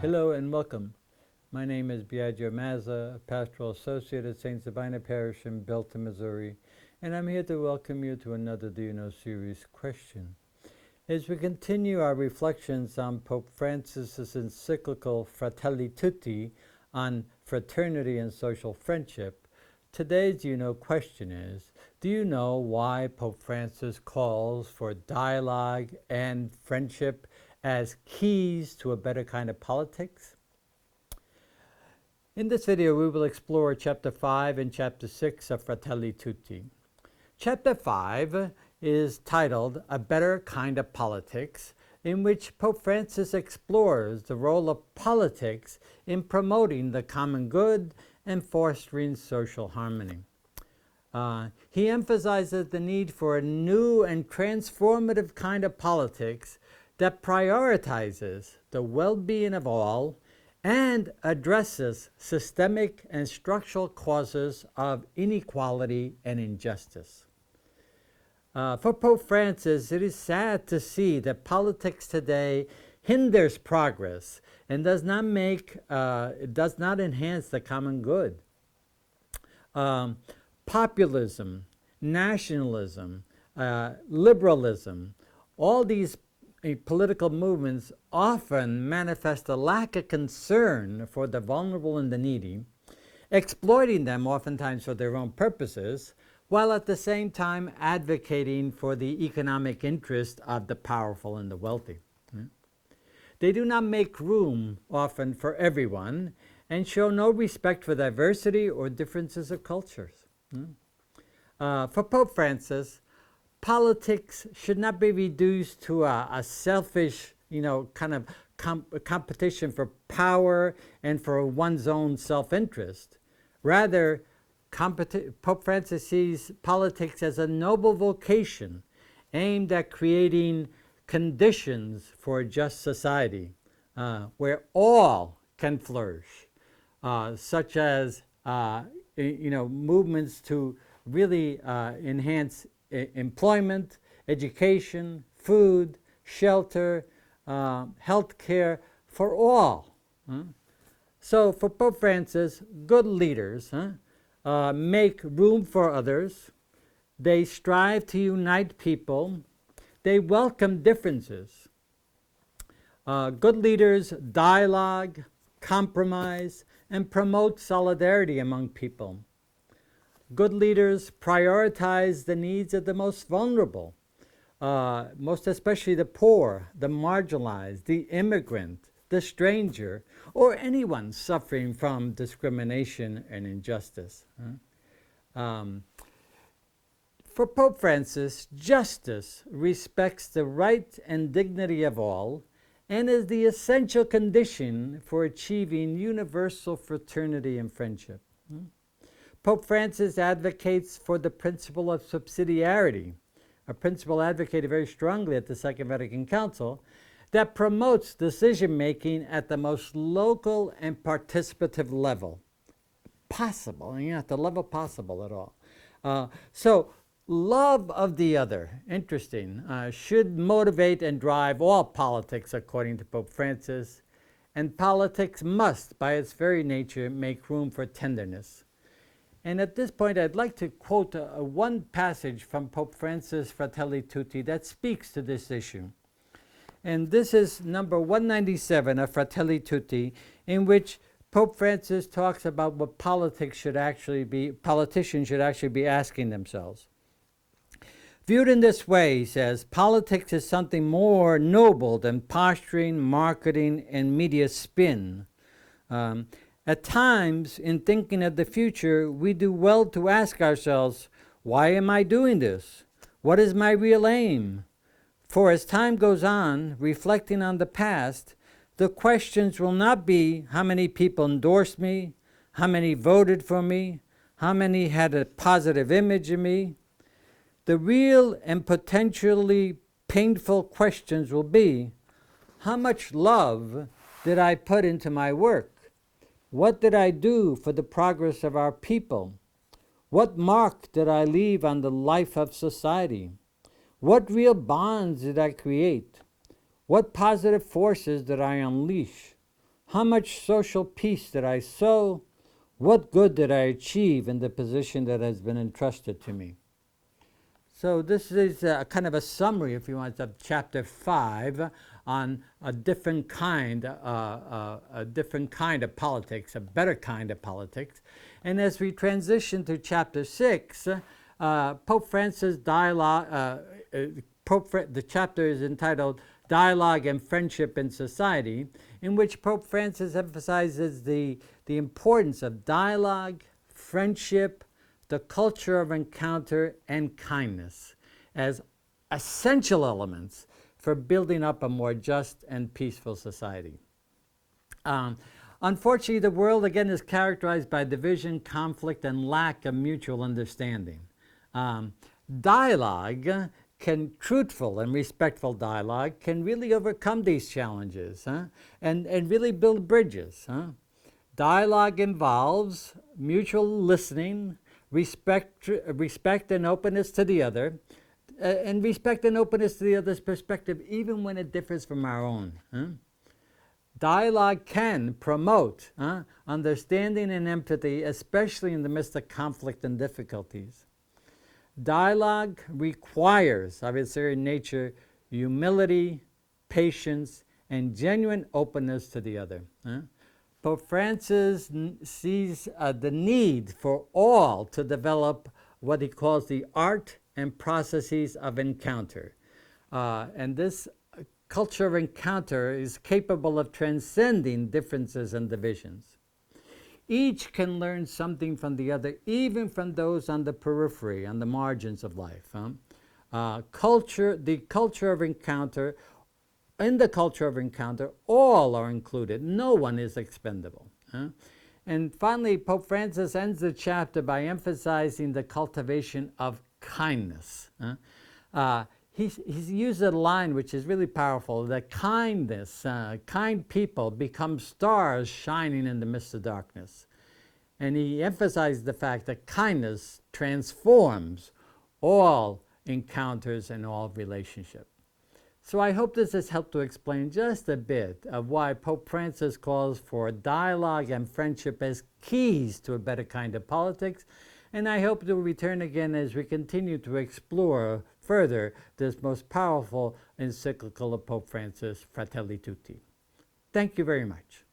Hello and welcome. My name is Biagio Mazza, Pastoral Associate at St. Sabina Parish in Belton, Missouri, and I'm here to welcome you to another Do You Know series question. As we continue our reflections on Pope Francis's Encyclical Fratelli Tutti on Fraternity and Social Friendship, today's Do You Know question is, do you know why Pope Francis calls for dialogue and friendship as keys to a better kind of politics? In this video, we will explore Chapter 5 and Chapter 6 of Fratelli Tutti. Chapter 5 is titled A Better Kind of Politics, in which Pope Francis explores the role of politics in promoting the common good and fostering social harmony. He emphasizes the need for a new and transformative kind of politics that prioritizes the well-being of all and addresses systemic and structural causes of inequality and injustice. For Pope Francis, it is sad to see that politics today hinders progress and does not enhance the common good. Populism, nationalism, liberalism, all these political movements often manifest a lack of concern for the vulnerable and the needy, exploiting them oftentimes for their own purposes, while at the same time advocating for the economic interest of the powerful and the wealthy. They do not make room often for everyone and show no respect for diversity or differences of cultures. For Pope Francis, politics should not be reduced to a selfish, kind of competition for power and for one's own self-interest. Rather, Pope Francis sees politics as a noble vocation aimed at creating conditions for a just society where all can flourish, such as movements to really enhance employment, education, food, shelter, health care for all. So for Pope Francis, good leaders make room for others. They strive to unite people. They welcome differences. Good leaders dialogue, compromise, and promote solidarity among people. Good leaders prioritize the needs of the most vulnerable, most especially the poor, the marginalized, the immigrant, the stranger, or anyone suffering from discrimination and injustice. For Pope Francis, justice respects the right and dignity of all and is the essential condition for achieving universal fraternity and friendship. Pope Francis advocates for the principle of subsidiarity, a principle advocated very strongly at the Second Vatican Council that promotes decision-making at the most local and participative level possible, at the level possible at all. So love of the other, interesting, should motivate and drive all politics according to Pope Francis, and politics must, by its very nature, make room for tenderness. And at this point, I'd like to quote one passage from Pope Francis' Fratelli Tutti that speaks to this issue. And this is number 197 of Fratelli Tutti, in which Pope Francis talks about what politicians should actually be asking themselves. Viewed in this way, he says, politics is something more noble than posturing, marketing, and media spin. At times, in thinking of the future, we do well to ask ourselves, why am I doing this? What is my real aim? For as time goes on, reflecting on the past, the questions will not be how many people endorsed me, how many voted for me, how many had a positive image of me. The real and potentially painful questions will be, how much love did I put into my work? What did I do for the progress of our people? What mark did I leave on the life of society? What real bonds did I create? What positive forces did I unleash? How much social peace did I sow? What good did I achieve in the position that has been entrusted to me? So this is kind of a summary, if you want, of chapter 5 on a different kind of politics, a better kind of politics. And as we transition to chapter 6, Pope Francis dialogue. The chapter is entitled "Dialogue and Friendship in Society," in which Pope Francis emphasizes the importance of dialogue, friendship, the culture of encounter, and kindness as essential elements for building up a more just and peaceful society. Unfortunately, the world again is characterized by division, conflict, and lack of mutual understanding. Dialogue truthful and respectful dialogue can really overcome these challenges, and really build bridges. Dialogue involves mutual listening, respect and openness to the other, and respect and openness to the other's perspective, even when it differs from our own. Dialogue can promote understanding and empathy, especially in the midst of conflict and difficulties. Dialogue requires, of its very nature, humility, patience, and genuine openness to the other. Pope Francis sees the need for all to develop what he calls the art and processes of encounter. And this culture of encounter is capable of transcending differences and divisions. Each can learn something from the other, even from those on the periphery, on the margins of life. In the culture of encounter, all are included. No one is expendable. And finally, Pope Francis ends the chapter by emphasizing the cultivation of kindness. He's used a line which is really powerful, that kindness, kind people become stars shining in the midst of darkness. And he emphasized the fact that kindness transforms all encounters and all relationships. So I hope this has helped to explain just a bit of why Pope Francis calls for dialogue and friendship as keys to a better kind of politics. And I hope to return again as we continue to explore further this most powerful encyclical of Pope Francis, Fratelli Tutti. Thank you very much.